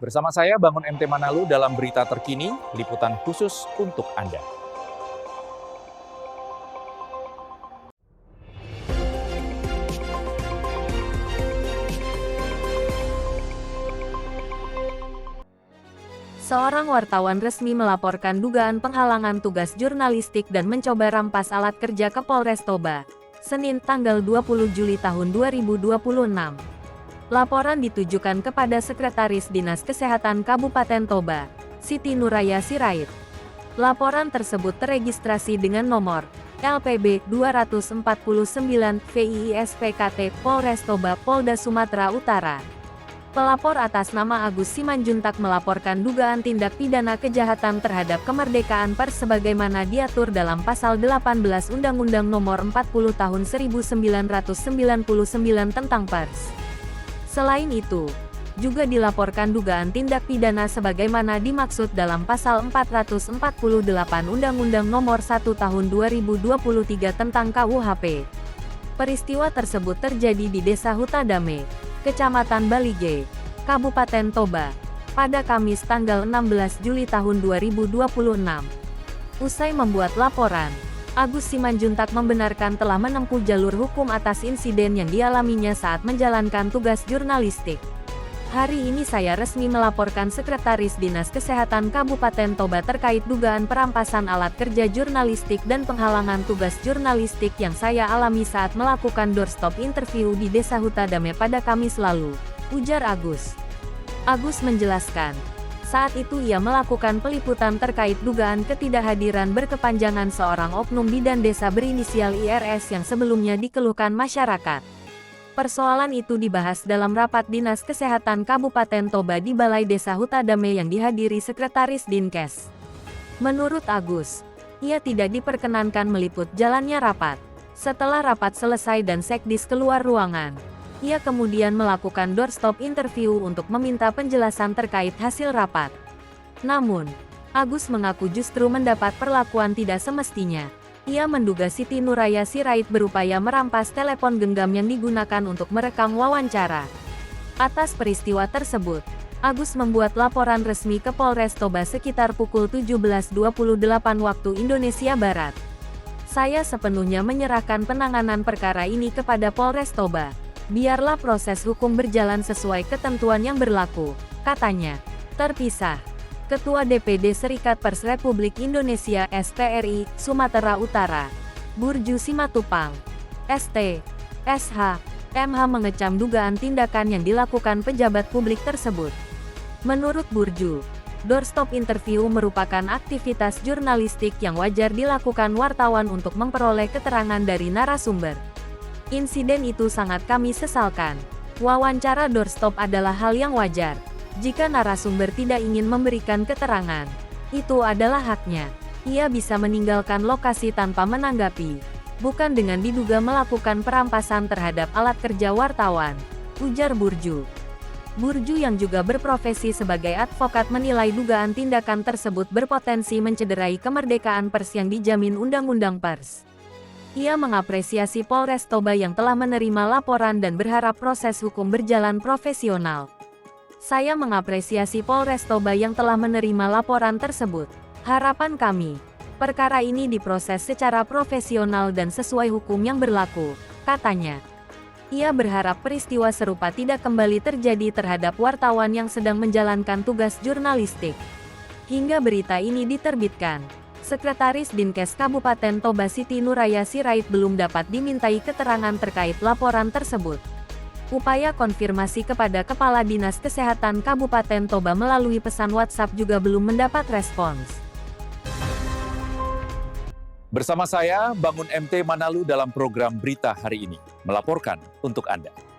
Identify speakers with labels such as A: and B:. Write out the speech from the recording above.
A: Bersama saya Bangun MT Manado dalam berita terkini, liputan khusus untuk Anda.
B: Seorang wartawan resmi melaporkan dugaan penghalangan tugas jurnalistik dan mencoba rampas alat kerja ke Polres Toba, Senin tanggal 20 Juli tahun 2026. Laporan ditujukan kepada Sekretaris Dinas Kesehatan Kabupaten Toba, Siti Nuraya Sirait. Laporan tersebut teregistrasi dengan nomor LPB 249 VIISPKT Polres Toba Polda Sumatera Utara. Pelapor atas nama Agus Simanjuntak melaporkan dugaan tindak pidana kejahatan terhadap kemerdekaan pers sebagaimana diatur dalam Pasal 18 Undang-Undang Nomor 40 Tahun 1999 tentang pers. Selain itu, juga dilaporkan dugaan tindak pidana sebagaimana dimaksud dalam Pasal 448 Undang-Undang Nomor 1 Tahun 2023 tentang KUHP. Peristiwa tersebut terjadi di Desa Hutadame, Kecamatan Balige, Kabupaten Toba, pada Kamis tanggal 16 Juli tahun 2026. Usai membuat laporan, Agus Simanjuntak membenarkan telah menempuh jalur hukum atas insiden yang dialaminya saat menjalankan tugas jurnalistik. Hari ini saya resmi melaporkan Sekretaris Dinas Kesehatan Kabupaten Toba terkait dugaan perampasan alat kerja jurnalistik dan penghalangan tugas jurnalistik yang saya alami saat melakukan doorstop interview di Desa Hutadame pada Kamis lalu, ujar Agus. Agus menjelaskan, saat itu ia melakukan peliputan terkait dugaan ketidakhadiran berkepanjangan seorang oknum bidan desa berinisial IRS yang sebelumnya dikeluhkan masyarakat. Persoalan itu dibahas dalam rapat Dinas Kesehatan Kabupaten Toba di Balai Desa Hutadame yang dihadiri Sekretaris Dinkes. Menurut Agus, ia tidak diperkenankan meliput jalannya rapat. Setelah rapat selesai dan Sekdis keluar ruangan, ia kemudian melakukan doorstop interview untuk meminta penjelasan terkait hasil rapat. Namun, Agus mengaku justru mendapat perlakuan tidak semestinya. Ia menduga Siti Nuraya Sirait berupaya merampas telepon genggam yang digunakan untuk merekam wawancara. Atas peristiwa tersebut, Agus membuat laporan resmi ke Polres Toba sekitar pukul 17.28 waktu Indonesia Barat. Saya sepenuhnya menyerahkan penanganan perkara ini kepada Polres Toba. Biarlah proses hukum berjalan sesuai ketentuan yang berlaku, katanya. Terpisah. Ketua DPD Serikat Pers Republik Indonesia SPRI, Sumatera Utara, Burju Simatupang, ST, SH, MH mengecam dugaan tindakan yang dilakukan pejabat publik tersebut. Menurut Burju, doorstop interview merupakan aktivitas jurnalistik yang wajar dilakukan wartawan untuk memperoleh keterangan dari narasumber. Insiden itu sangat kami sesalkan. Wawancara doorstop adalah hal yang wajar. Jika narasumber tidak ingin memberikan keterangan, itu adalah haknya. Ia bisa meninggalkan lokasi tanpa menanggapi, bukan dengan diduga melakukan perampasan terhadap alat kerja wartawan, ujar Burju. Burju yang juga berprofesi sebagai advokat menilai dugaan tindakan tersebut berpotensi mencederai kemerdekaan pers yang dijamin Undang-Undang Pers. Ia mengapresiasi Polres Toba yang telah menerima laporan dan berharap proses hukum berjalan profesional. Saya mengapresiasi Polres Toba yang telah menerima laporan tersebut. Harapan kami, perkara ini diproses secara profesional dan sesuai hukum yang berlaku, katanya. Ia berharap peristiwa serupa tidak kembali terjadi terhadap wartawan yang sedang menjalankan tugas jurnalistik. Hingga berita ini diterbitkan, Sekretaris Dinkes Kabupaten Toba Siti Nuraya Sirait belum dapat dimintai keterangan terkait laporan tersebut. Upaya konfirmasi kepada Kepala Dinas Kesehatan Kabupaten Toba melalui pesan WhatsApp juga belum mendapat respons.
A: Bersama saya, Bangun MT Manado dalam program Berita Hari Ini, melaporkan untuk Anda.